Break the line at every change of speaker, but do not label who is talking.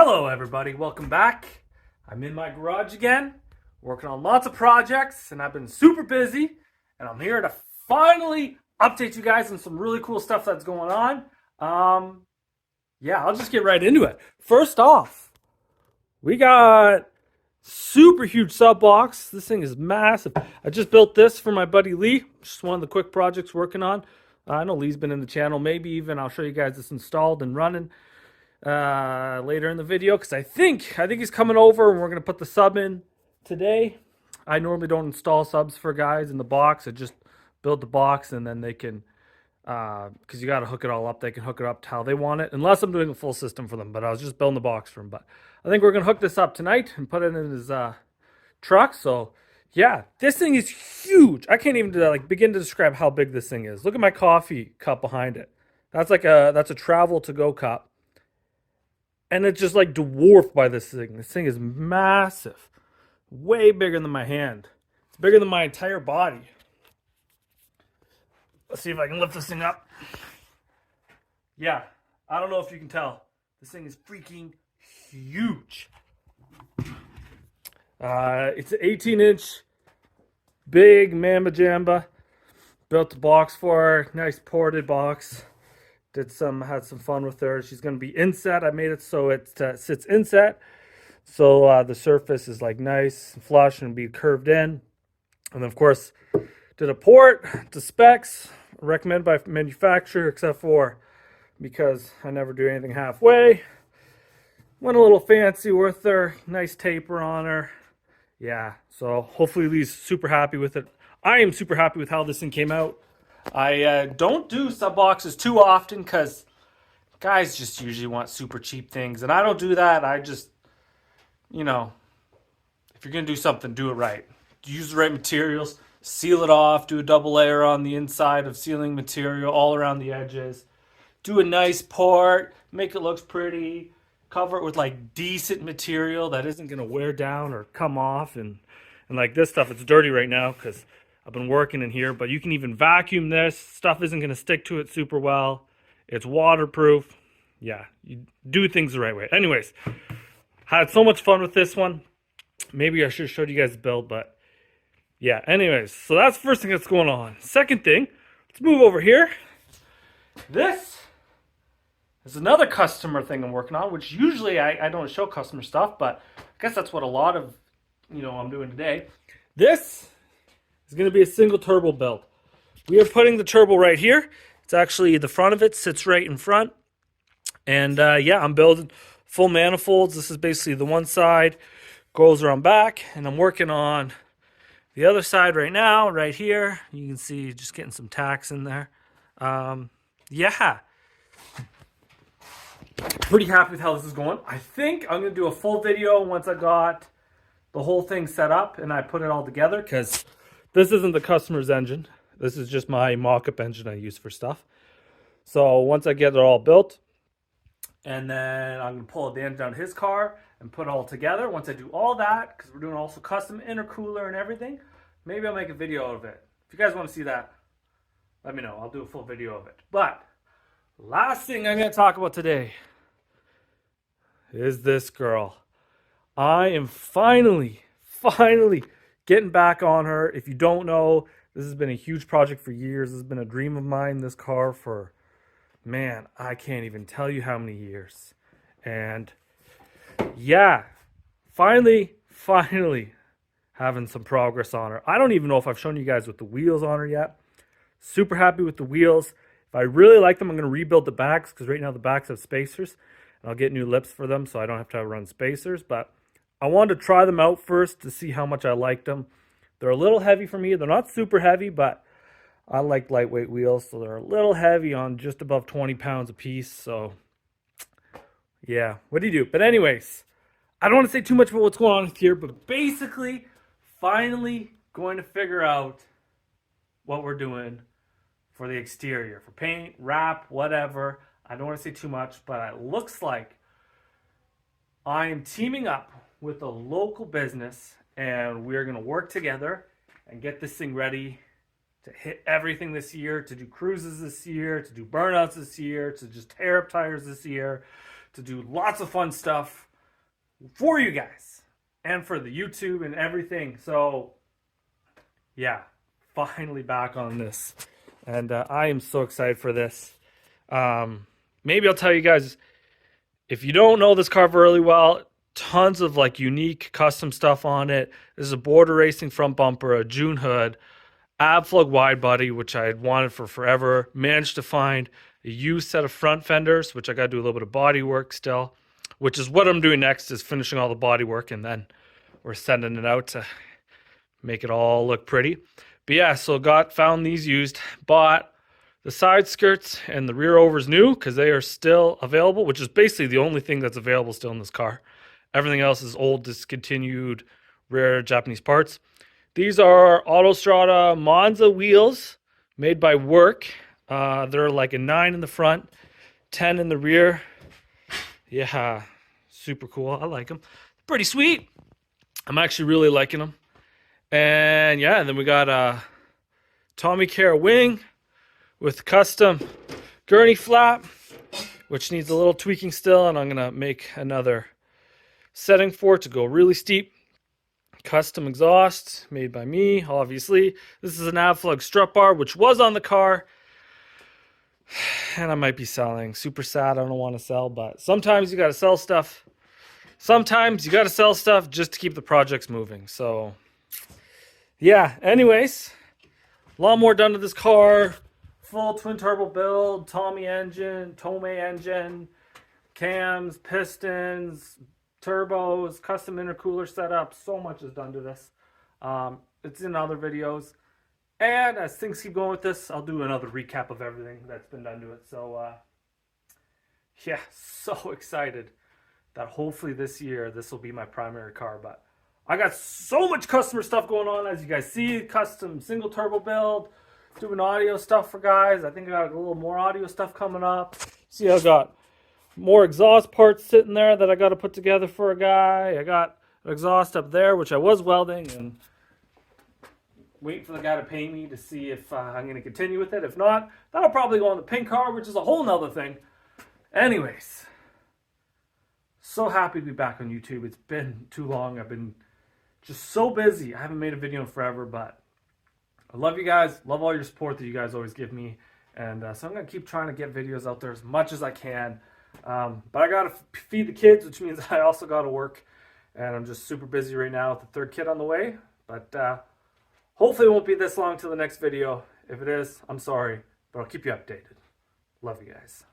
Hello everybody, welcome back. I'm in my garage again, working on lots of projects, and I've been super busy, and I'm here to finally update you guys on some really cool stuff that's going on. I'll just get right into it. First off, we got super huge sub box. This thing is massive. I just built this for my buddy Lee, just one of the quick projects working on. I know Lee's been in the channel, maybe even I'll show you guys this installed and running later in the video, because I think he's coming over and we're gonna put the sub in today. I normally don't install subs for guys in the box. I just build the box and then they can, because you got to hook it all up. They can hook it up to how they want it, unless I'm doing a full system for them. But I was just building the box for them. But I think we're gonna hook this up tonight and put it in his truck. So yeah, this thing is huge. I can't even begin to describe how big this thing is. Look at my coffee cup behind it. That's a travel to go cup. And it's just like dwarfed by this thing. This thing is massive. Way bigger than my hand. It's bigger than my entire body. Let's see if I can lift this thing up. Yeah, I don't know if you can tell. This thing is freaking huge. It's an 18-inch big Mamba Jamba. Built the box for her. Nice ported box. Had some fun with her. She's going to be inset. I made it so it sits inset. So the surface is like nice and flush and be curved in. And then of course, did a port to specs. Recommended by manufacturer, except for because I never do anything halfway. Went a little fancy with her. Nice taper on her. Yeah, so hopefully Lee's super happy with it. I am super happy with how this thing came out. I don't do sub boxes too often because guys just usually want super cheap things. And I don't do that. I just, if you're going to do something, do it right. Use the right materials. Seal it off. Do a double layer on the inside of sealing material all around the edges. Do a nice port. Make it look pretty. Cover it with like decent material that isn't going to wear down or come off. And like this stuff, it's dirty right now because I've been working in here, but you can even vacuum this. Stuff isn't going to stick to it super well. It's waterproof. Yeah, you do things the right way. Anyways, had so much fun with this one. Maybe I should have showed you guys the build, but yeah. Anyways, so that's the first thing that's going on. Second thing, let's move over here. This is another customer thing I'm working on, which usually I don't show customer stuff, but I guess that's what a lot of, I'm doing today. This is going to be a single turbo build. We are putting the turbo right here. It's actually the front of it sits right in front. And I'm building full manifolds. This is basically the one side, goes around back, and I'm working on the other side right now, right here. You can see just getting some tacks in there. Pretty happy with how this is going. I think I'm going to do a full video once I got the whole thing set up and I put it all together, because this isn't the customer's engine. This is just my mock-up engine I use for stuff. So once I get it all built, and then I'm going to pull the engine out of his car and put it all together. Once I do all that, because we're doing also custom intercooler and everything, maybe I'll make a video of it. If you guys want to see that, let me know. I'll do a full video of it. But last thing I'm going to talk about today is this girl. I am finally getting back on her. If you don't know, this has been a huge project for years. This has been a dream of mine, this car, for, man, I can't even tell you how many years. And yeah, finally having some progress on her. I don't even know if I've shown you guys with the wheels on her yet. Super happy with the wheels. If I really like them, I'm going to rebuild the backs, because right now the backs have spacers. And I'll get new lips for them so I don't have to run spacers. But I wanted to try them out first to see how much I liked them. They're a little heavy for me. They're not super heavy, but I like lightweight wheels. So they're a little heavy, on just above 20 pounds a piece. So yeah, what do you do? But anyways, I don't want to say too much about what's going on here, but basically, finally going to figure out what we're doing for the exterior, for paint, wrap, whatever. I don't want to say too much, but it looks like I am teaming up with a local business, and we're going to work together and get this thing ready to hit everything this year, to do cruises this year, to do burnouts this year, to just tear up tires this year, to do lots of fun stuff. for you guys and for the YouTube and everything. So yeah, finally back on this, and I am so excited for this. Maybe I'll tell you guys, if you don't know this car really well, tons of like unique custom stuff on it. There's a border racing front bumper, a June hood, abflug wide body, which I had wanted for forever. Managed to find a used set of front fenders, which I got to do a little bit of body work still, which is what I'm doing next, is finishing all the body work, and then we're sending it out to make it all look pretty. But yeah, so found these used, bought the side skirts and the rear overs new because they are still available, which is basically the only thing that's available still in this car. Everything else is old, discontinued, rare Japanese parts. These are Autostrada Monza wheels made by Work. They're like a 9 in the front, 10 in the rear. Yeah, super cool. I like them. Pretty sweet. I'm actually really liking them. And yeah, and then we got a Tommy Care wing with custom gurney flap, which needs a little tweaking still, and I'm going to make another setting for it to go really steep. Custom exhaust made by me, obviously. This is an abflug strut bar, which was on the car, and I might be selling. Super sad, I don't want to sell, but sometimes you got to sell stuff. Sometimes you got to sell stuff just to keep the projects moving. So yeah, anyways, a lot more done to this car. Full twin turbo build, Tome engine, cams, pistons, turbos, custom intercooler setup. So much is done to this. It's in other videos. And as things keep going with this, I'll do another recap of everything that's been done to it. So yeah, so excited that hopefully this year this will be my primary car. But I got so much customer stuff going on, as you guys see. Custom single turbo build, doing audio stuff for guys. I think I got a little more audio stuff coming up. See, I got more exhaust parts sitting there that I got to put together for a guy. I got an exhaust up there, which I was welding, and waiting for the guy to pay me to see if I'm going to continue with it. If not, that'll probably go on the pink car, which is a whole nother thing. Anyways, so happy to be back on YouTube. It's been too long. I've been just so busy. I haven't made a video in forever, but I love you guys. Love all your support that you guys always give me. And so I'm going to keep trying to get videos out there as much as I can. But I got to feed the kids, which means I also got to work. And I'm just super busy right now with the third kid on the way. But hopefully it won't be this long till the next video. If it is, I'm sorry. But I'll keep you updated. Love you guys.